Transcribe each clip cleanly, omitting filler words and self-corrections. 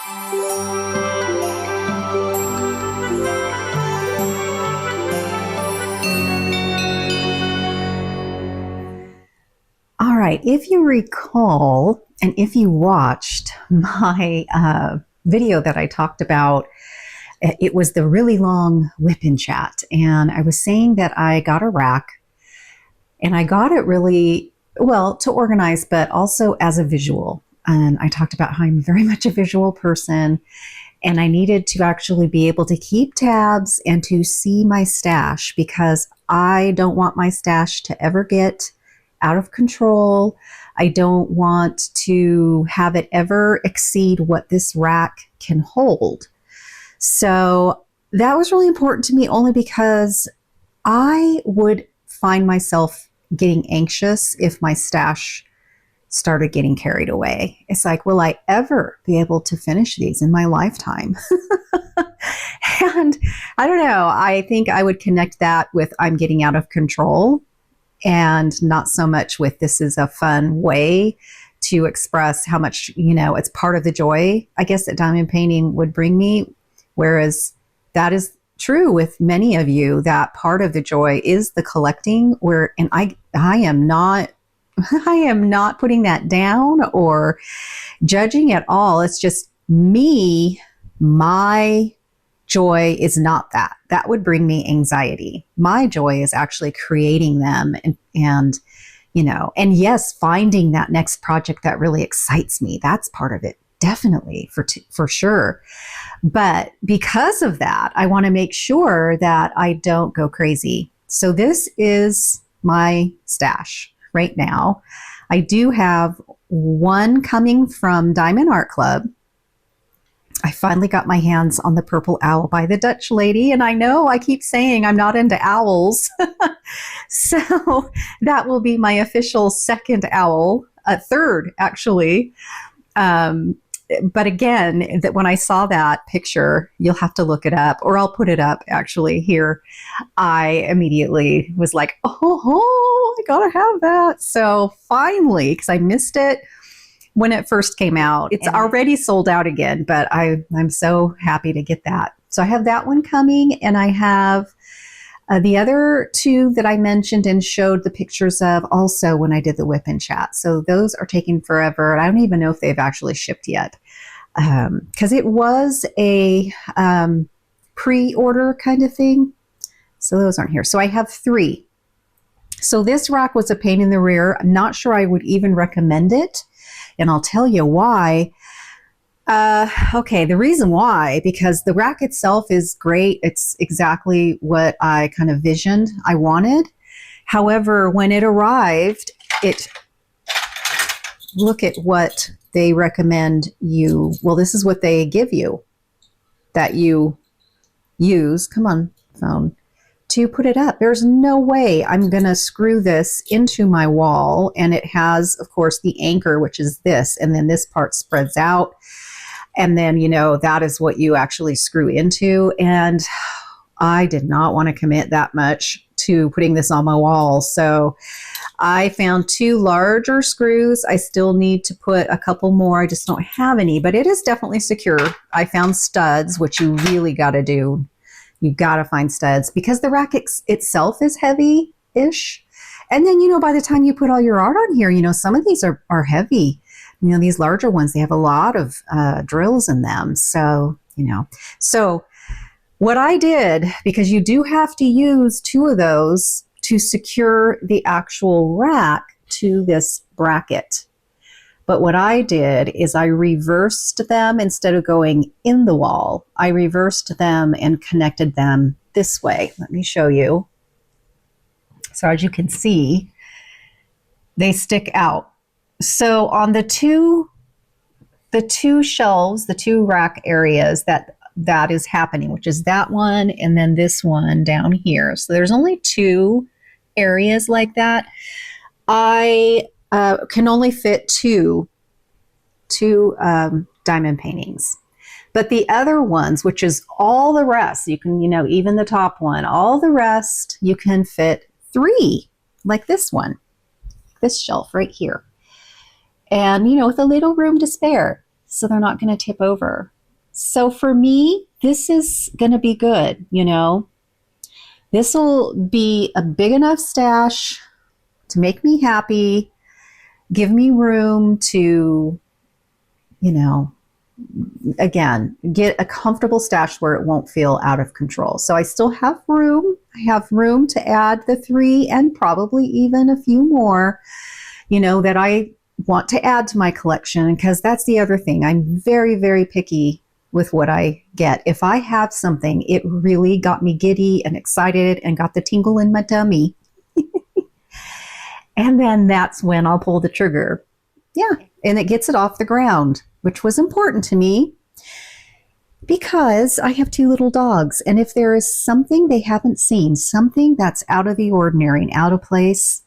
All right, if you recall, and if you watched my video that I talked about, it was the really long WIP in chat. And I was saying that I got a rack and I got it really well to organize, but also as a visual. And I talked about how I'm very much a visual person and I needed to actually be able to keep tabs and to see my stash because I don't want my stash to ever get out of control. I don't want to have it ever exceed what this rack can hold. So that was really important to me only because I would find myself getting anxious if my stash started getting carried away. It's like, will I ever be able to finish these in my lifetime? And I don't know, I think I would connect that with I'm getting out of control and not so much with this is a fun way to express how much, it's part of the joy, I guess, that diamond painting would bring me. Whereas that is true with many of you, that part of the joy is the collecting and I am not putting that down or judging at all. It's just me, my joy is not that. That would bring me anxiety. My joy is actually creating them and yes, finding that next project that really excites me. That's part of it. Definitely, for sure. But because of that, I want to make sure that I don't go crazy. So this is my stash right now. I do have one coming from Diamond Art Club. I finally got my hands on the purple owl by the Dutch lady. And I know I keep saying I'm not into owls. So that will be my official second owl, third actually. But again, that when I saw that picture, you'll have to look it up, or I'll put it up actually here. I immediately was like, oh, I gotta have that. So finally, because I missed it when it first came out, it's already sold out again, but I'm so happy to get that. So I have that one coming, and I have the other two that I mentioned and showed the pictures of also when I did the WIP in chat. So those are taking forever. And I don't even know if they've actually shipped yet because it was a pre-order kind of thing. So those aren't here. So I have three. So this rack was a pain in the rear. I'm not sure I would even recommend it. And I'll tell you why. Okay, the reason why, because the rack itself is great. It's exactly what I kind of visioned I wanted. However, when it arrived, look at what they recommend this is what they give you, that you use, come on, phone, to put it up. There's no way I'm going to screw this into my wall. And it has, of course, the anchor, which is this, and then this part spreads out. And then, that is what you actually screw into. And I did not want to commit that much to putting this on my wall. So I found two larger screws. I still need to put a couple more. I just don't have any, but it is definitely secure. I found studs, which you really got to do. You got to find studs because the rack itself is heavy-ish. And then, by the time you put all your art on here, some of these are heavy. These larger ones, they have a lot of drills in them. So, so what I did, because you do have to use two of those to secure the actual rack to this bracket. But what I did is I reversed them instead of going in the wall. I reversed them and connected them this way. Let me show you. So as you can see, they stick out. So on the two shelves, the two rack areas that is happening, which is that one and then this one down here. So there's only two areas like that. I can only fit two diamond paintings. But the other ones, which is all the rest, you can, even the top one, all the rest, you can fit three, like this one, this shelf right here. And, with a little room to spare. so they're not going to tip over. So for me, this is going to be good, you know. This will be a big enough stash to make me happy, give me room to, you know, again, get a comfortable stash where it won't feel out of control. So I still have room. I have room to add the 3 and probably even a few more, you know, that I want to add to my collection, because that's the other thing. I'm very, very picky with what I get. If I have something, it really got me giddy and excited and got the tingle in my tummy. And then that's when I'll pull the trigger. Yeah, and it gets it off the ground, which was important to me because I have 2 little dogs. And if there is something they haven't seen, something that's out of the ordinary and out of place,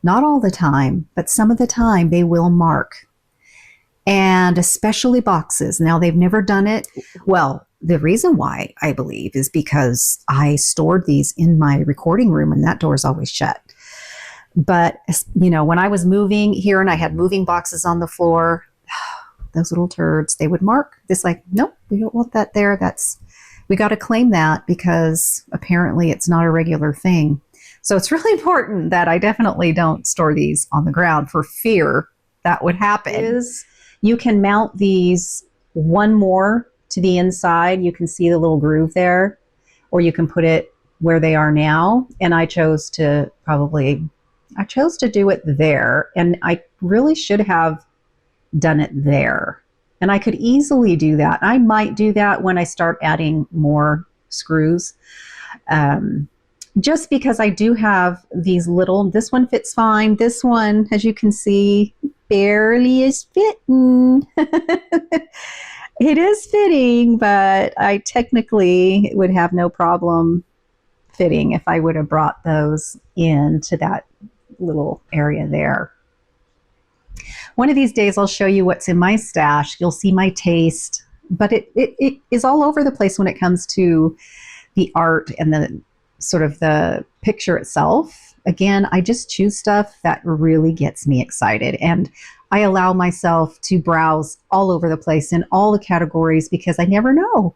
not all the time, but some of the time they will mark. And especially boxes. Now, they've never done it. Well, the reason why, I believe, is because I stored these in my recording room and that door is always shut. But, you know, when I was moving here and I had moving boxes on the floor, those little turds, they would mark this like, nope, we don't want that there. We got to claim that because apparently it's not a regular thing. So it's really important that I definitely don't store these on the ground for fear that would happen. You can mount these one more to the inside. You can see the little groove there, or you can put it where they are now. And I chose to do it there. And I really should have done it there. And I could easily do that. I might do that when I start adding more screws. Just because I do have these little, this one fits fine. This one, as you can see, barely is fitting. It is fitting, but I technically would have no problem fitting if I would have brought those into that little area there. One of these days I'll show you what's in my stash. You'll see my taste, but it is all over the place when it comes to the art and the sort of the picture itself. Again, I just choose stuff that really gets me excited, and I allow myself to browse all over the place in all the categories because I never know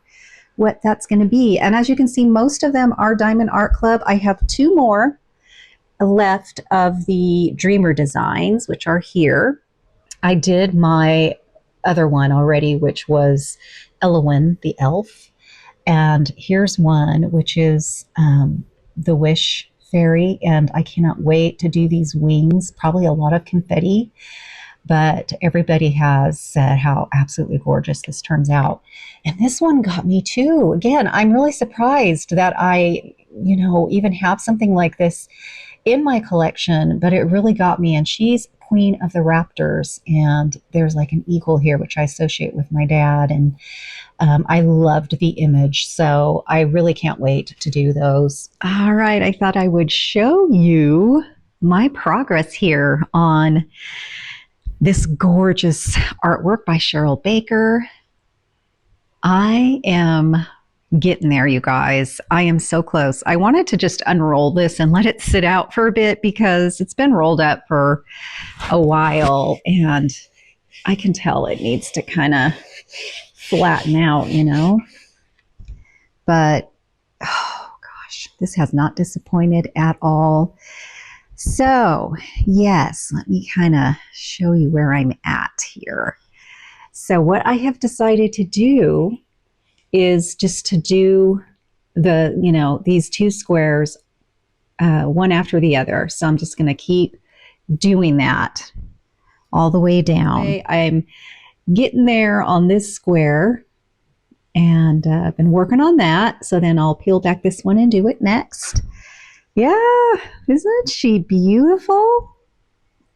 what that's going to be. And as you can see, most of them are Diamond Art Club. I have 2 more left of the Dreamer designs, which are here. I did my other one already, which was Aveline, the elf. And here's one, which is the Wish Fairy. And I cannot wait to do these wings, probably a lot of confetti. But everybody has said how absolutely gorgeous this turns out. And this one got me too. Again, I'm really surprised that I, even have something like this in my collection, but it really got me. And she's Queen of the Raptors. And there's like an eagle here, which I associate with my dad. And I loved the image. So I really can't wait to do those. All right. I thought I would show you my progress here on this gorgeous artwork by Cheryl Baker. I am getting there, you guys. I am so close. I wanted to just unroll this and let it sit out for a bit because it's been rolled up for a while and I can tell it needs to kind of flatten out, But, oh gosh, this has not disappointed at all. So, yes, let me kind of show you where I'm at here. So what I have decided to do is just to do these 2 squares, one after the other. So I'm just going to keep doing that all the way down. Okay, I'm getting there on this square and I've been working on that. So then I'll peel back this one and do it next. Yeah, isn't she beautiful?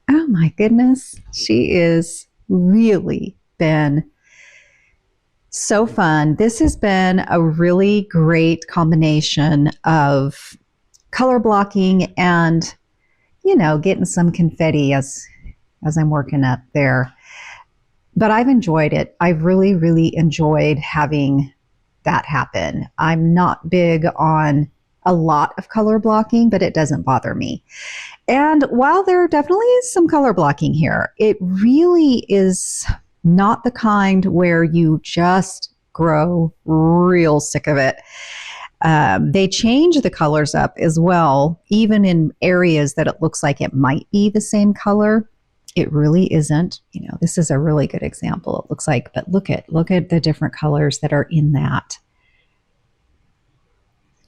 Oh my goodness. She is really been so fun. This has been a really great combination of color blocking and, getting some confetti as I'm working up there. But I've enjoyed it. I've really, really enjoyed having that happen. I'm not big on a lot of color blocking, but it doesn't bother me. And while there definitely is some color blocking here, it really is not the kind where you just grow real sick of it. They change the colors up as well, even in areas that it looks like it might be the same color. It really isn't. You know, this is a really good example, it looks like, but look at the different colors that are in that.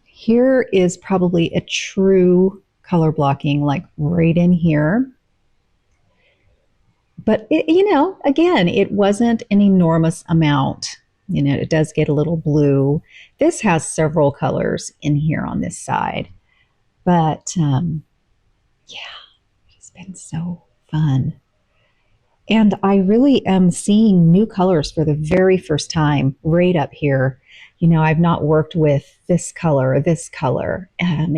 Here is probably a true color blocking, like right in here. But, you know, again, it wasn't an enormous amount. You know, it does get a little blue. This has several colors in here on this side. But, yeah, it's been so fun. And I really am seeing new colors for the very first time right up here. You know, I've not worked with this color, and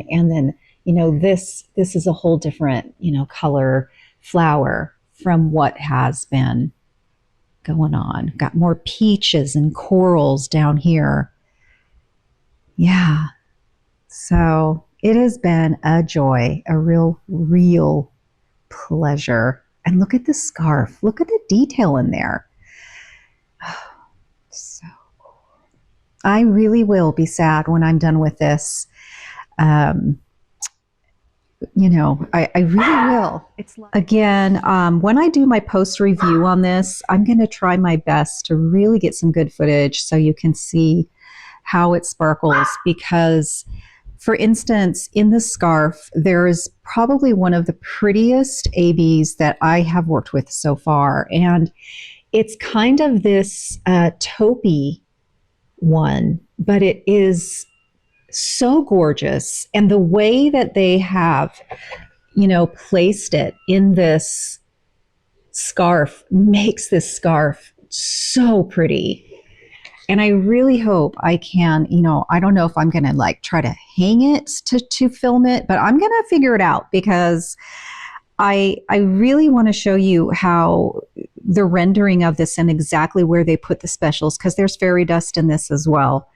then, you know, this is a whole different, you know, color flower from what has been going on. Got more peaches and corals down here. Yeah. So it has been a joy, a real pleasure. And look at the scarf. Look at the detail in there. So cool. I really will be sad when I'm done with this. You know, I really will. It's like, again, when I do my post review on this, I'm going to try my best to really get some good footage so you can see how it sparkles. Because, for instance, in the scarf, there is probably one of the prettiest ABs that I have worked with so far. And it's kind of this taupey one, but it is so gorgeous. And the way that they have, you know, placed it in this scarf makes this scarf so pretty. And I really hope I can, you know, I don't know if I'm going to like try to hang it to film it, but I'm going to figure it out, because I really want to show you how the rendering of this and exactly where they put the specials, because there's fairy dust in this as well.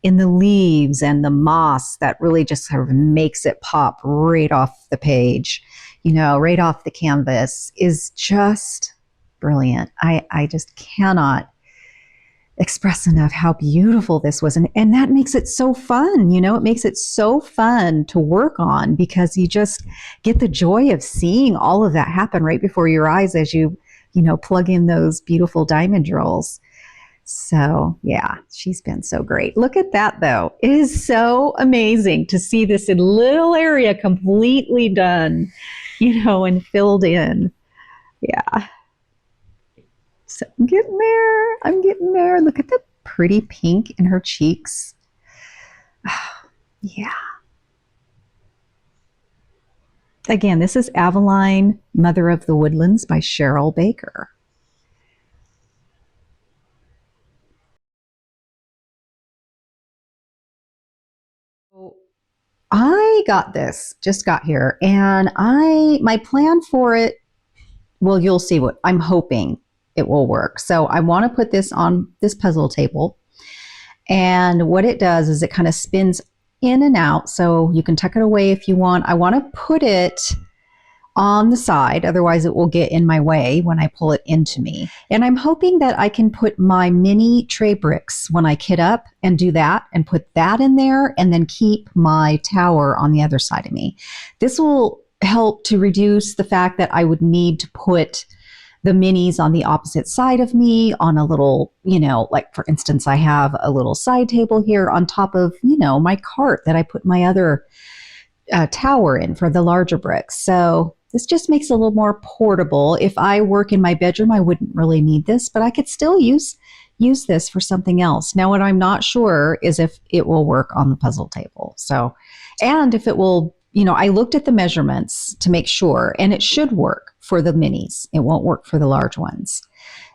In the leaves and the moss that really just sort of makes it pop right off the page, you know, right off the canvas, is just brilliant. I just cannot express enough how beautiful this was. And that makes it so fun, you know, it makes it so fun to work on, because you just get the joy of seeing all of that happen right before your eyes as you know, plug in those beautiful diamond drills. So yeah, she's been so great. Look at that though. It is so amazing to see this in little area completely done, you know, and filled in. Yeah. So I'm getting there. I'm getting there. Look at the pretty pink in her cheeks. Oh, yeah. Again, this is Aveline, Mother of the Woodlands by Cheryl Baker. I got this, just got here, and my plan for it, well, you'll see what I'm hoping it will work. So I want to put this on this puzzle table, and what it does is it kind of spins in and out, so you can tuck it away if you want. I want to put it on the side, otherwise it will get in my way when I pull it into me. And I'm hoping that I can put my mini tray bricks when I kit up and do that and put that in there, and then keep my tower on the other side of me. This will help to reduce the fact that I would need to put the minis on the opposite side of me on a little, you know, like for instance, I have a little side table here on top of, you know, my cart that I put my other tower in for the larger bricks. So this just makes it a little more portable. If I work in my bedroom, I wouldn't really need this, but I could still use this for something else. Now, what I'm not sure is if it will work on the puzzle table. So, and if it will, you know, I looked at the measurements to make sure, and it should work for the minis. It won't work for the large ones.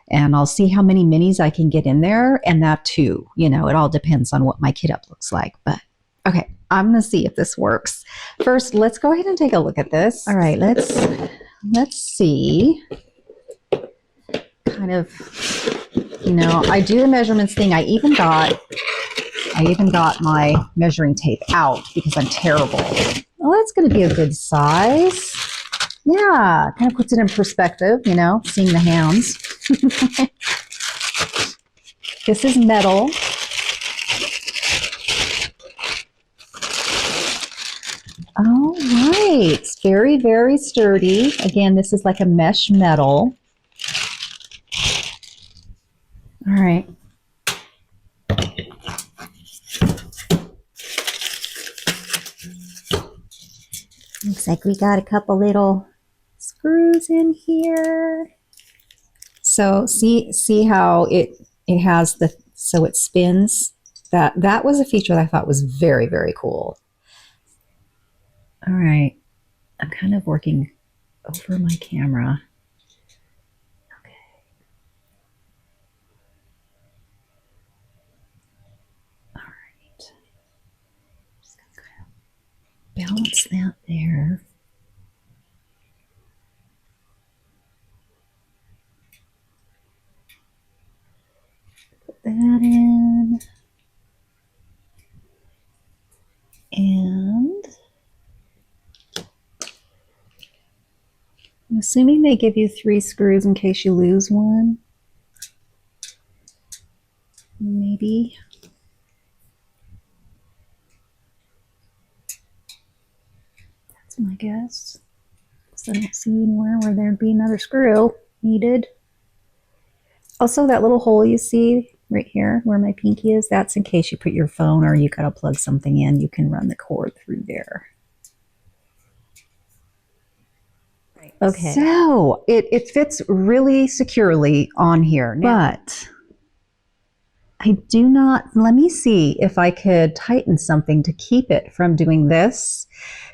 And I'll see how many minis I can get in there, and that too, you know, it all depends on what my kit up looks like. But okay, I'm going to see if this works. First, let's go ahead and take a look at this. All right, let's see. Kind of, you know, I do the measurements thing. I even got my measuring tape out because I'm terrible. Well, that's going to be a good size. Yeah, kind of puts it in perspective, you know, seeing the hands. This is metal. All right, it's very, very sturdy. Again, this is like a mesh metal. All right. Looks like we got a couple little screws in here. So see how it has the, so it spins. That was a feature that I thought was very, very cool. All right, I'm kind of working over my camera. Okay. All right. Just gonna kind of balance that there. Put that in. And I'm assuming they give you 3 screws in case you lose one. Maybe. That's my guess. So I don't see anywhere where there'd be another screw needed. Also, that little hole you see right here where my pinky is, that's in case you put your phone or you gotta plug something in, you can run the cord through there. Okay. So it fits really securely on here. But I do not, let me see if I could tighten something to keep it from doing this,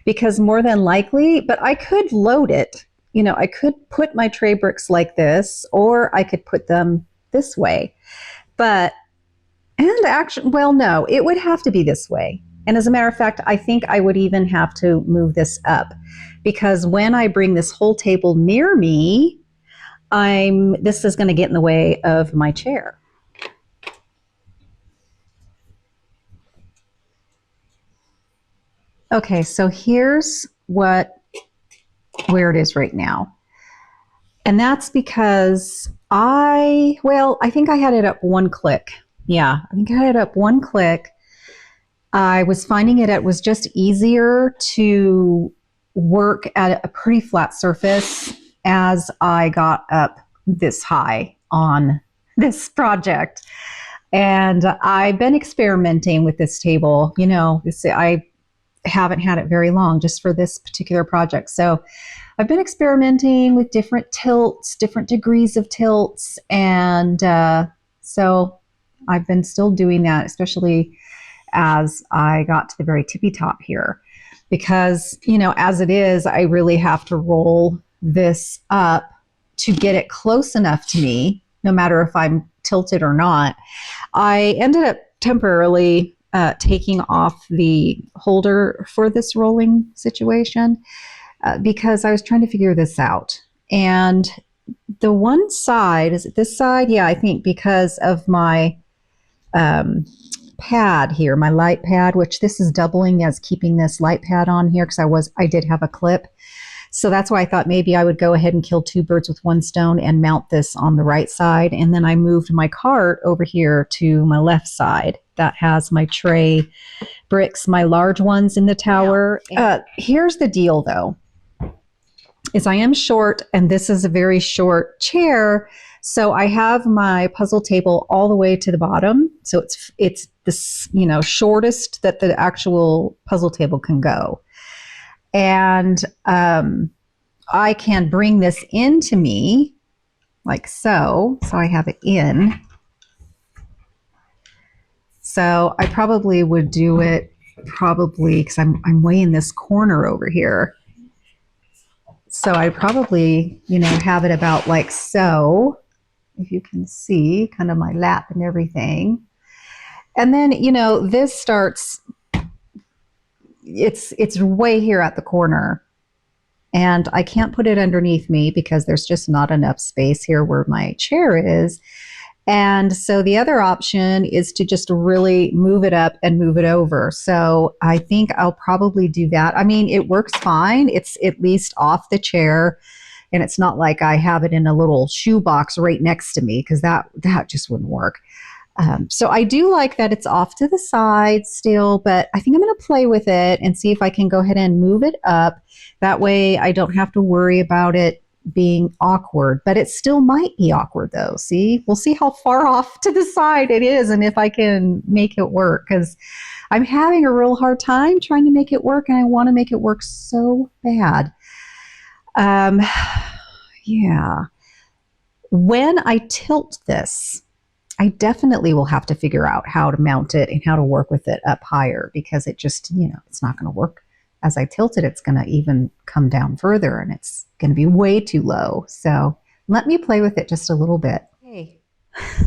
because more than likely, but I could load it. You know, I could put my tray bricks like this, or I could put them this way. But, and actually, well, no, it would have to be this way. And as a matter of fact, I think I would even have to move this up, because when I bring this whole table near me, this is going to get in the way of my chair. Okay, so here's where it is right now. And that's because I think I had it up one click. Yeah, I think I had it up one click. I was finding it was just easier to work at a pretty flat surface as I got up this high on this project. And I've been experimenting with this table. You know, I haven't had it very long just for this particular project. So I've been experimenting with different tilts, different degrees of tilts. And so I've been still doing that, especially as I got to the very tippy top here, because, you know, as it is, I really have to roll this up to get it close enough to me, no matter if I'm tilted or not. I ended up temporarily taking off the holder for this rolling situation because I was trying to figure this out. And the one side, is it this side? Yeah, I think because of my pad here, my light pad, which this is doubling as keeping this light pad on here because I did have a clip. So that's why I thought maybe I would go ahead and kill 2 birds with 1 stone and mount this on the right side. And then I moved my cart over here to my left side. That has my tray bricks, my large ones in the tower. Here's the deal though, is I am short and this is a very short chair. So I have my puzzle table all the way to the bottom. So it's this, you know, shortest that the actual puzzle table can go. And I can bring this into me like so. So I have it in. So I probably would do it because I'm way in this corner over here. So I probably, you know, have it about like so. If you can see kind of my lap and everything. And then, you know, this starts, it's way here at the corner. And I can't put it underneath me because there's just not enough space here where my chair is. And so the other option is to just really move it up and move it over. So I think I'll probably do that. I mean, it works fine. It's at least off the chair. And it's not like I have it in a little shoebox right next to me, because that just wouldn't work. So I do like that it's off to the side still, but I think I'm going to play with it and see if I can go ahead and move it up. That way I don't have to worry about it being awkward, but it still might be awkward though. See, we'll see how far off to the side it is and if I can make it work, because I'm having a real hard time trying to make it work, and I want to make it work so bad. Yeah. When I tilt this, I definitely will have to figure out how to mount it and how to work with it up higher, because it just, it's not going to work. As I tilt it, it's going to even come down further, and it's going to be way too low. So let me play with it just a little bit. Hey,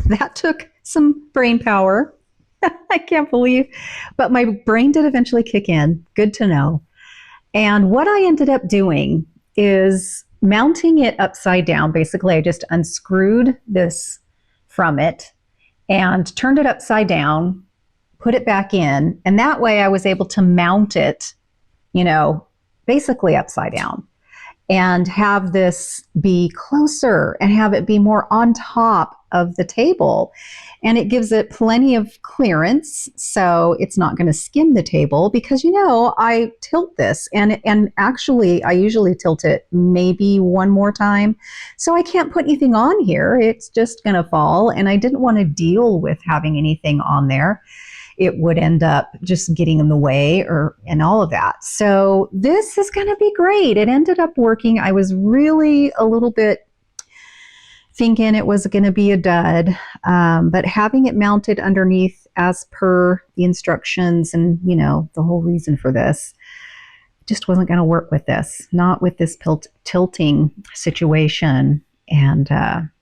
that took some brain power. I can't believe, but my brain did eventually kick in. Good to know. And what I ended up doing is mounting it upside down. Basically, I just unscrewed this from it and turned it upside down, put it back in, and that way I was able to mount it, basically upside down, and have this be closer and have it be more on top of the table. And it gives it plenty of clearance, so it's not going to skim the table, because I tilt this, and actually I usually tilt it maybe one more time, so I can't put anything on here. It's just going to fall, and I didn't want to deal with having anything on there. It would end up just getting in the way and all of that. So this is going to be great. It ended up working. I was really a little bit thinking it was going to be a dud, but having it mounted underneath as per the instructions and, the whole reason for this, just wasn't going to work with this, not with this tilting situation. And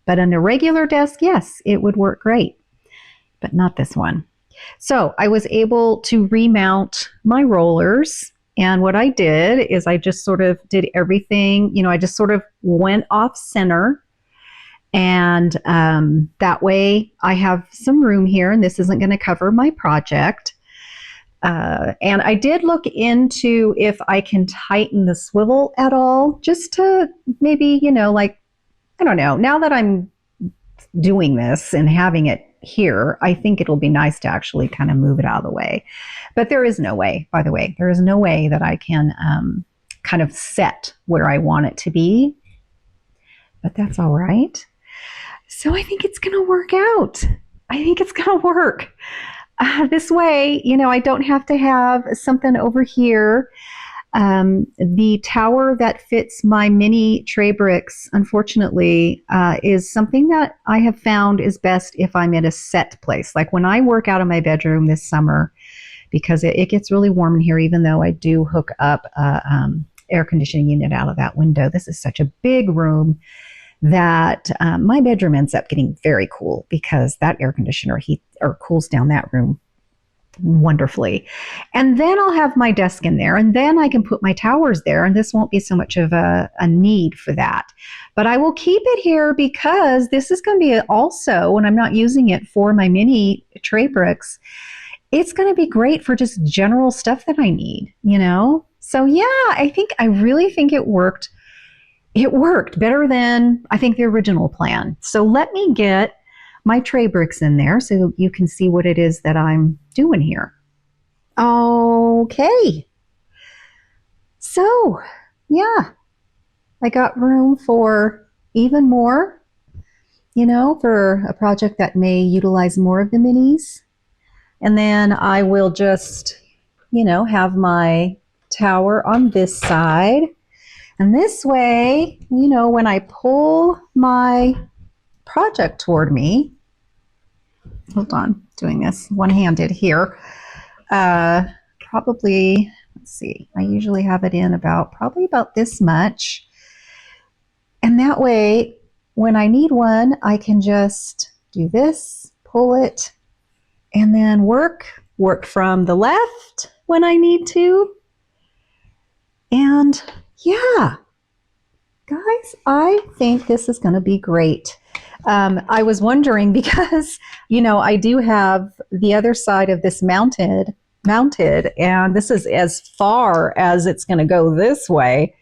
but on a regular desk, yes, it would work great, but not this one. So I was able to remount my rollers. And what I did is I just sort of did everything, I just sort of went off center. And that way I have some room here, and this isn't going to cover my project. And I did look into if I can tighten the swivel at all, just to maybe, I don't know, now that I'm doing this and having it here, I think it'll be nice to actually kind of move it out of the way. But there is no way, by the way, there is no way that I can kind of set where I want it to be. But that's all right. So I think it's going to work out. I think it's going to work. This way, I don't have to have something over here. The tower that fits my mini tray bricks, unfortunately, is something that I have found is best if I'm in a set place. Like when I work out of my bedroom this summer, because it gets really warm in here, even though I do hook up an air conditioning unit out of that window. This is such a big room that my bedroom ends up getting very cool, because that air conditioner cools down that room wonderfully. And then I'll have my desk in there, and then I can put my towers there, and this won't be so much of a need for that. But I will keep it here, because this is going to be also, when I'm not using it for my mini tray bricks, it's going to be great for just general stuff that I need, So yeah, I really think it worked. It worked better than I think the original plan. So let me get my tray bricks in there so you can see what it is that I'm doing here. Okay. So, yeah, I got room for even more, for a project that may utilize more of the minis. And then I will just, have my tower on this side. And this way, when I pull my project toward me, hold on, doing this one-handed here, probably, let's see, I usually have it in probably about this much. And that way, when I need one, I can just do this, pull it, and then work from the left when I need to. And yeah, guys, I think this is going to be great. I was wondering, because, I do have the other side of this mounted, and this is as far as it's going to go this way.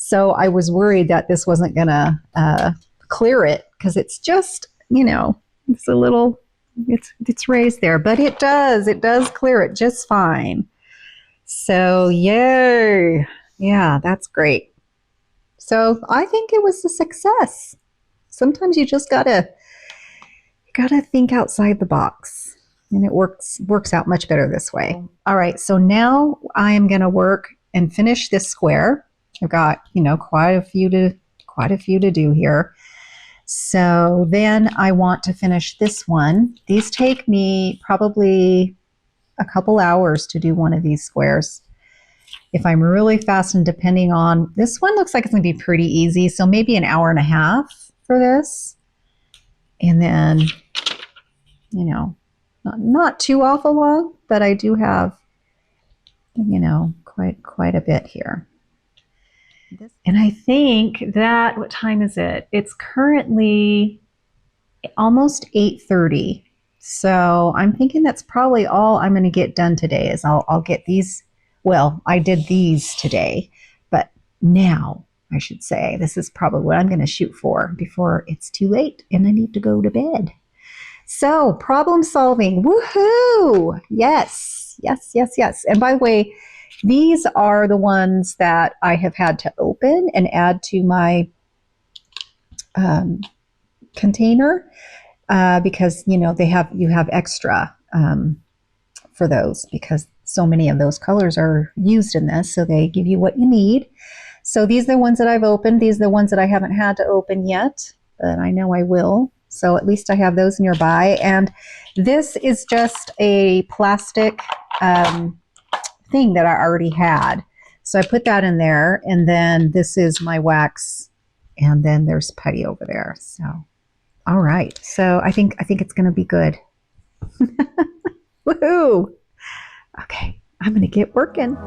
So I was worried that this wasn't going to clear it because it's just, you know, it's a little, it's raised there, but it does clear it just fine. So yay. Yeah, that's great. So I think it was a success. Sometimes you just gotta think outside the box, and it works out much better this way. All right, so now I am going to work and finish this square. I've got, you know, quite a few to do here. So then I want to finish this one. These take me probably a couple hours to do one of these squares. If I'm really fast, and depending on, this one looks like it's going to be pretty easy, so maybe an hour and a half for this. And then, you know, not too awful long, but I do have, you know, quite a bit here. And I think that, what time is it? It's currently almost 8:30. So I'm thinking that's probably all I'm going to get done today is I'll get these. Well, I did these today, but now I should say this is probably what I'm going to shoot for before it's too late and I need to go to bed. So problem solving, woohoo! Yes. And by the way, these are the ones that I have had to open and add to my container because, you know, you have extra for those because so many of those colors are used in this, so they give you what you need. So these are the ones that I've opened. These are the ones that I haven't had to open yet, but I know I will. So at least I have those nearby. And this is just a plastic thing that I already had. So I put that in there, and then this is my wax, and then there's putty over there. So, all right. So I think it's going to be good. Woohoo! Okay, I'm going to get working.